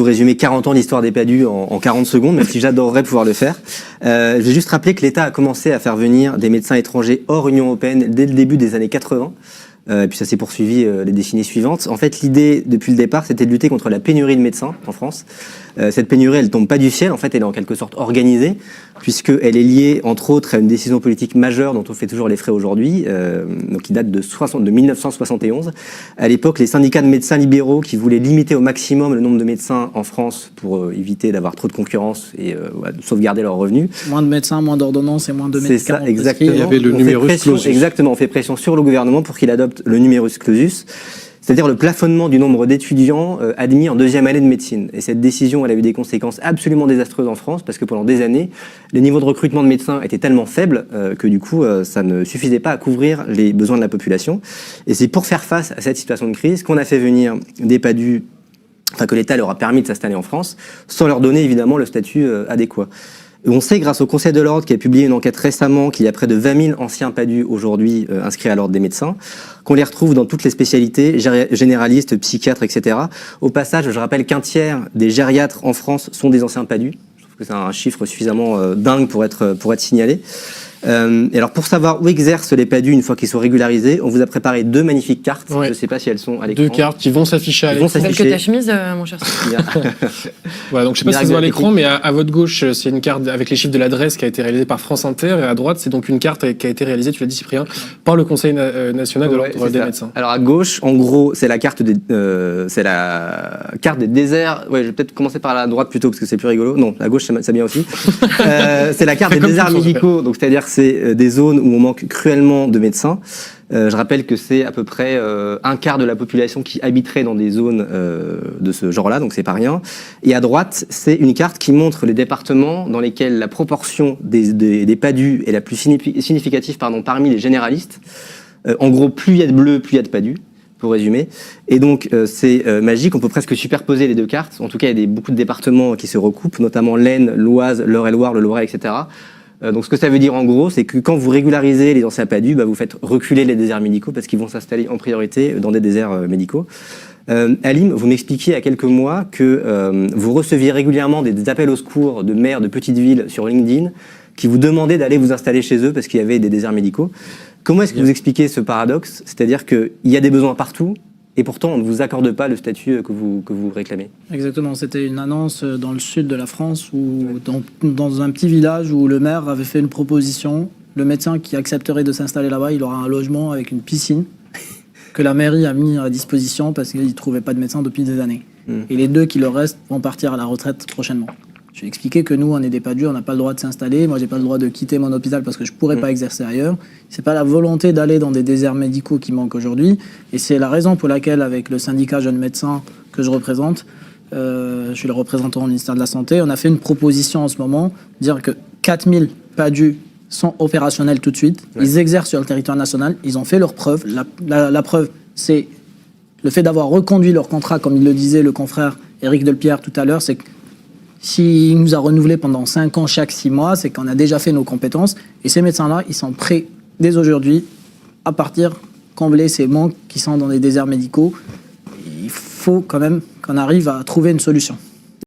Vous résumez 40 ans d'histoire des PADU en 40 secondes, même si j'adorerais pouvoir le faire. Je vais juste rappeler que l'État a commencé à faire venir des médecins étrangers hors Union européenne dès le début des années 80. Et puis ça s'est poursuivi les décennies suivantes. En fait, l'idée, depuis le départ, c'était de lutter contre la pénurie de médecins en France. Cette pénurie, elle tombe pas du ciel. En fait, elle est en quelque sorte organisée, puisqu'elle est liée, entre autres, à une décision politique majeure dont on fait toujours les frais aujourd'hui, donc qui date de 1971. À l'époque, les syndicats de médecins libéraux qui voulaient limiter au maximum le nombre de médecins en France pour éviter d'avoir trop de concurrence et de sauvegarder leurs revenus. Moins de médecins, moins d'ordonnances et moins de médicaments. C'est ça, exactement. Il y avait le numerus clausus. Exactement, on fait pression sur le gouvernement pour qu'il adopte le numerus clausus, c'est-à-dire le plafonnement du nombre d'étudiants admis en deuxième année de médecine. Et cette décision, elle a eu des conséquences absolument désastreuses en France, parce que pendant des années, les niveaux de recrutement de médecins étaient tellement faibles que du coup, ça ne suffisait pas à couvrir les besoins de la population. Et c'est pour faire face à cette situation de crise qu'on a fait venir des PADU, enfin que l'État leur a permis de s'installer en France, sans leur donner évidemment le statut adéquat. On sait, grâce au Conseil de l'Ordre, qui a publié une enquête récemment, qu'il y a près de 20 000 anciens PADU aujourd'hui inscrits à l'Ordre des médecins, qu'on les retrouve dans toutes les spécialités, généralistes, psychiatres, etc. Au passage, je rappelle qu'un tiers des gériatres en France sont des anciens PADU. Je trouve que c'est un chiffre suffisamment dingue pour être signalé. Et alors, pour savoir où exercent les PADU une fois qu'ils sont régularisés, on vous a préparé 2 magnifiques cartes. Ouais. Je ne sais pas si elles sont à l'écran. 2 cartes qui vont s'afficher à l'écran. Celle que ta chemise, mon cher. Voilà, donc je ne sais pas si ça se voit à l'écran, mais à votre gauche, c'est une carte avec les chiffres de l'adresse qui a été réalisée par France Inter, et à droite, c'est donc une carte qui a été réalisée, tu l'as dit Cyprien, par le Conseil national de l'Ordre des médecins. Alors à gauche, en gros, c'est la carte des déserts. Ouais, je vais peut-être commencer par la droite plutôt parce que c'est plus rigolo. Non, à gauche, c'est bien aussi. C'est la carte des déserts médicaux, donc c'est-à-dire c'est des zones où on manque cruellement de médecins. Je rappelle que c'est à peu près un quart de la population qui habiterait dans des zones de ce genre-là, donc c'est pas rien. Et à droite, c'est une carte qui montre les départements dans lesquels la proportion des PADU est la plus significative parmi les généralistes. En gros, plus il y a de bleus, plus il y a de PADU, pour résumer. Et donc, c'est magique, on peut presque superposer les 2 cartes. En tout cas, il y a beaucoup de départements qui se recoupent, notamment l'Aisne, l'Oise, l'Eure-et-Loir, le Loiret, etc. Donc ce que ça veut dire en gros, c'est que quand vous régularisez les anciens PADU, vous faites reculer les déserts médicaux parce qu'ils vont s'installer en priorité dans des déserts médicaux. Alim, vous m'expliquiez il y a quelques mois que vous receviez régulièrement des appels au secours de maires de petites villes sur LinkedIn qui vous demandaient d'aller vous installer chez eux parce qu'il y avait des déserts médicaux. Comment est-ce que vous expliquez ce paradoxe? C'est-à-dire qu'il y a des besoins partout, et pourtant, on ne vous accorde pas le statut que vous réclamez. Exactement, c'était une annonce dans le sud de la France, dans un petit village où le maire avait fait une proposition. Le médecin qui accepterait de s'installer là-bas, il aura un logement avec une piscine que la mairie a mis à disposition parce qu'il ne trouvait pas de médecin depuis des années. Et les 2 qui le restent vont partir à la retraite prochainement. Je vais expliquer que nous, on est des PADU, on n'a pas le droit de s'installer. Moi, j'ai pas le droit de quitter mon hôpital parce que je pourrais pas exercer ailleurs. C'est pas la volonté d'aller dans des déserts médicaux qui manquent aujourd'hui. Et c'est la raison pour laquelle, avec le syndicat Jeunes Médecins que je représente, je suis le représentant au ministère de la Santé, on a fait une proposition en ce moment, dire que 4000 PADU sont opérationnels tout de suite. Ouais. Ils exercent sur le territoire national, ils ont fait leurs preuves. La preuve, c'est le fait d'avoir reconduit leur contrat, comme il le disait le confrère Éric Delpierre tout à l'heure, c'est que s'il nous a renouvelé pendant 5 ans chaque 6 mois, c'est qu'on a déjà fait nos compétences. Et ces médecins-là, ils sont prêts dès aujourd'hui à partir combler ces manques qui sont dans les déserts médicaux. Il faut quand même qu'on arrive à trouver une solution.